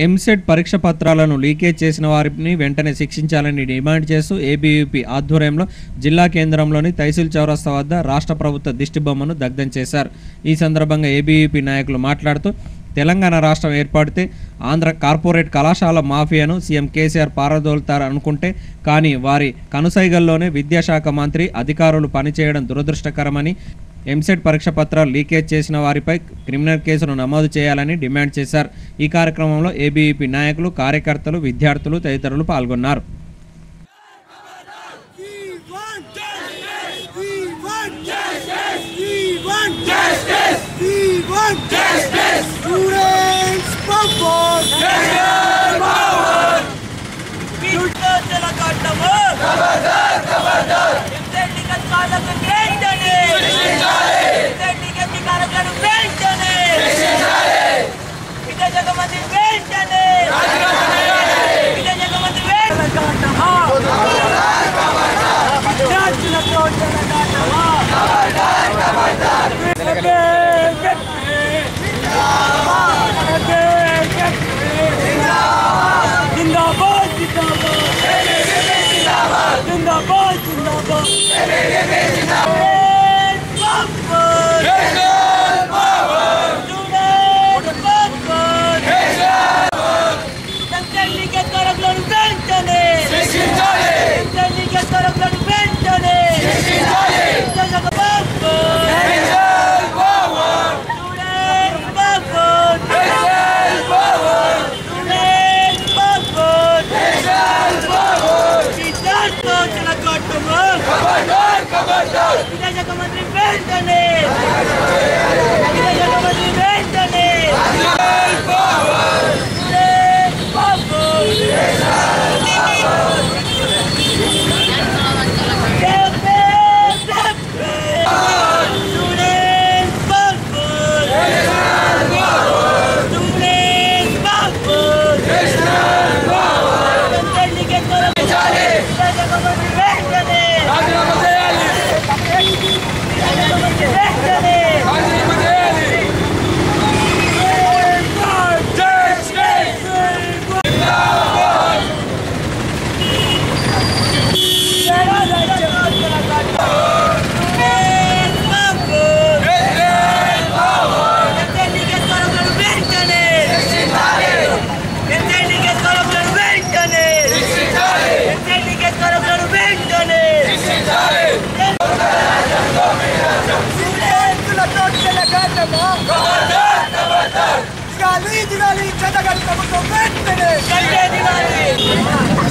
ఎంసెట్ పరీక్ష పత్రాలను లీకేజ్ చేసిన వారిని వెంటనే శిక్షించాలని డిమాండ్ చేస్తూ ఏబీవీపీ ఆధ్వర్యంలో జిల్లా కేంద్రంలోని తహసీల్ చౌరస్తా వద్ద రాష్ట్ర ప్రభుత్వ దిష్టిబొమ్మను దగ్ధం చేశారు. ఈ సందర్భంగా ఏబీవీపీ నాయకులు మాట్లాడుతూ తెలంగాణ రాష్ట్రం ఏర్పడితే ఆంధ్ర కార్పొరేట్ కళాశాల మాఫియాను సీఎం కేసీఆర్ పారదోలుతారు అనుకుంటే కానీ వారి కనుసైగల్లోనే విద్యాశాఖ మంత్రి అధికారులు పనిచేయడం దురదృష్టకరమని, ఎంసెట్ పరీక్ష పత్రాలు లీకేజ్ చేసిన వారిపై క్రిమినల్ కేసును నమోదు చేయాలని డిమాండ్ చేశారు. ఈ కార్యక్రమంలో ఏబీవీపీ నాయకులు, కార్యకర్తలు, విద్యార్థులు తదితరులు పాల్గొన్నారు.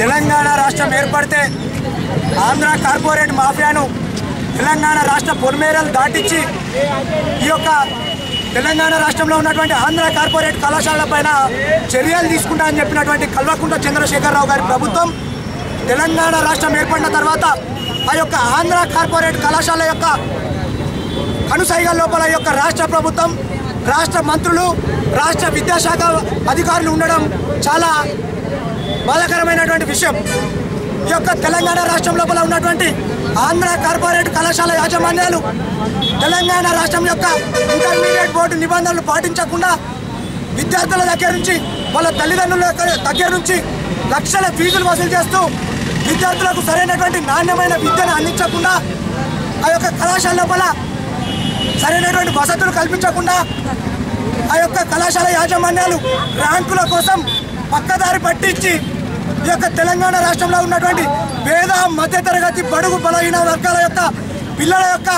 తెలంగాణ రాష్ట్రం ఏర్పడితే ఆంధ్ర కార్పొరేట్ మాఫియాను తెలంగాణ రాష్ట్ర పొలిమేరలు దాటించి ఈ యొక్క తెలంగాణ రాష్ట్రంలో ఉన్నటువంటి ఆంధ్ర కార్పొరేట్ కళాశాలల పైన చర్యలు తీసుకుంటా అని చెప్పినటువంటి కల్వకుంట్ల చంద్రశేఖరరావు గారి ప్రభుత్వం తెలంగాణ రాష్ట్రం ఏర్పడిన తర్వాత ఆ యొక్క ఆంధ్ర కార్పొరేట్ కళాశాల యొక్క కనుసైగల లోపల యొక్క రాష్ట్ర ప్రభుత్వం, రాష్ట్ర మంత్రులు, రాష్ట్ర విద్యాశాఖ అధికారులు ఉండడం చాలా బాధాకరమైనటువంటి విషయం. ఈ యొక్క తెలంగాణ రాష్ట్రం లోపల ఉన్నటువంటి ఆంధ్ర కార్పొరేట్ కళాశాల యాజమాన్యాలు తెలంగాణ రాష్ట్రం యొక్క ఇంటర్మీడియట్ బోర్డు నిబంధనలు పాటించకుండా విద్యార్థుల దగ్గర నుంచి, వాళ్ళ తల్లిదండ్రుల దగ్గర నుంచి లక్షల ఫీజులు వసూలు చేస్తూ విద్యార్థులకు సరైనటువంటి నాణ్యమైన విద్యను అందించకుండా, ఆ యొక్క కళాశాల లోపల సరైనటువంటి వసతులు కల్పించకుండా ఆ యొక్క కళాశాల యాజమాన్యాలు ర్యాంకుల కోసం పక్కదారి పట్టించి ఈ యొక్క తెలంగాణ రాష్ట్రంలో ఉన్నటువంటి పేద, మధ్యతరగతి, బడుగు, బలహీన వర్గాల యొక్క పిల్లల యొక్క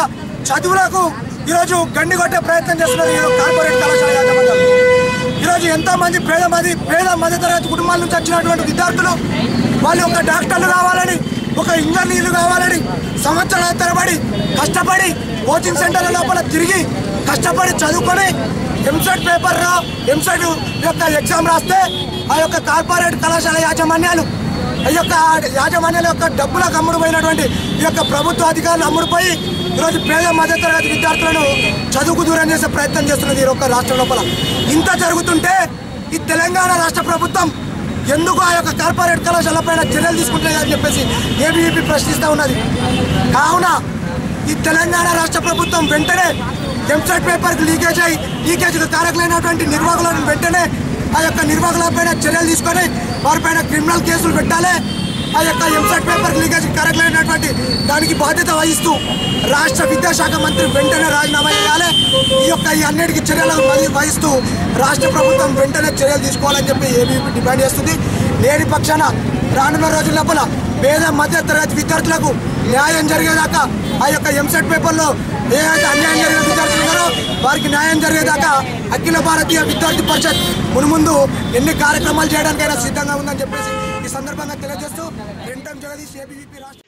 చదువులకు ఈరోజు గండి కొట్టే ప్రయత్నం చేస్తున్నారు ఈ కార్పొరేట్ కళాశాల యాజమాన్యాలు. ఈరోజు ఎంతోమంది పేద మధ్యతరగతి కుటుంబాల నుంచి వచ్చినటువంటి విద్యార్థులు వాళ్ళు ఒక డాక్టర్లు కావాలని, ఒక ఇంజనీర్లు కావాలని సంవత్సరాల తరబడి కష్టపడి కోచింగ్ సెంటర్ల లోపల తిరిగి కష్టపడి చదువుకొని ఎంసెట్ పేపర్లో ఎంసెట్ యొక్క ఎగ్జామ్ రాస్తే ఆ యొక్క కార్పొరేట్ కళాశాల యాజమాన్యాలు ఈ యొక్క యాజమాన్యాల యొక్క డబ్బులకు అమ్ముడుపోయినటువంటి ఈ యొక్క ప్రభుత్వ అధికారులు అమ్ముడుపోయి ఈరోజు పేద మధ్యతరగతి విద్యార్థులను చదువుకు దూరం చేసే ప్రయత్నం చేస్తున్నది ఈ యొక్క రాష్ట్రం లోపల. ఇంత జరుగుతుంటే ఈ తెలంగాణ రాష్ట్ర ప్రభుత్వం ఎందుకు ఆ యొక్క కార్పొరేట్ కళాశాల పైన చర్యలు తీసుకుంటుంది అని చెప్పేసి ఏబీవీపీ ప్రశ్నిస్తూ ఉన్నది. కావున ఈ తెలంగాణ రాష్ట్ర ప్రభుత్వం వెంటనే ఎంసెట్ పేపర్కి లీకేజ్కి కారకులైనటువంటి నిర్వాహకులను వెంటనే ఆ యొక్క నిర్వాహకులపైన చర్యలు తీసుకొని వారిపైన క్రిమినల్ కేసులు పెట్టాలి. ఆ యొక్క ఎంసెట్ పేపర్ లీకేజ్ కరెక్ట్ అయినటువంటి దానికి బాధ్యత వహిస్తూ రాష్ట్ర విద్యాశాఖ మంత్రి వెంటనే రాజీనామా చేయాలి. ఈ అన్నిటికీ చర్యలు వహిస్తూ రాష్ట్ర ప్రభుత్వం వెంటనే చర్యలు తీసుకోవాలని చెప్పి ఏబీవీపీ డిమాండ్ చేస్తుంది. లేని పక్షాన రానున్న రోజుల లోపల పేద మధ్య తరగతి విద్యార్థులకు న్యాయం జరిగేదాకా ఆ యొక్క ఎంసెట్ పేపర్లో ఏదైతే అన్యాయం జరిగిన విద్యార్థులు ఉన్నారో వారికి న్యాయం జరిగేదాకా అఖిల భారతీయ విద్యార్థి పరిషత్ మున్ముందు ఎన్ని కార్యక్రమాలు చేయడానికైనా సిద్ధంగా ఉందని చెప్పేసి ఈ సందర్భంగా తెలియజేస్తూ జగదీష్ ఏబీవీపీ రాష్ట్ర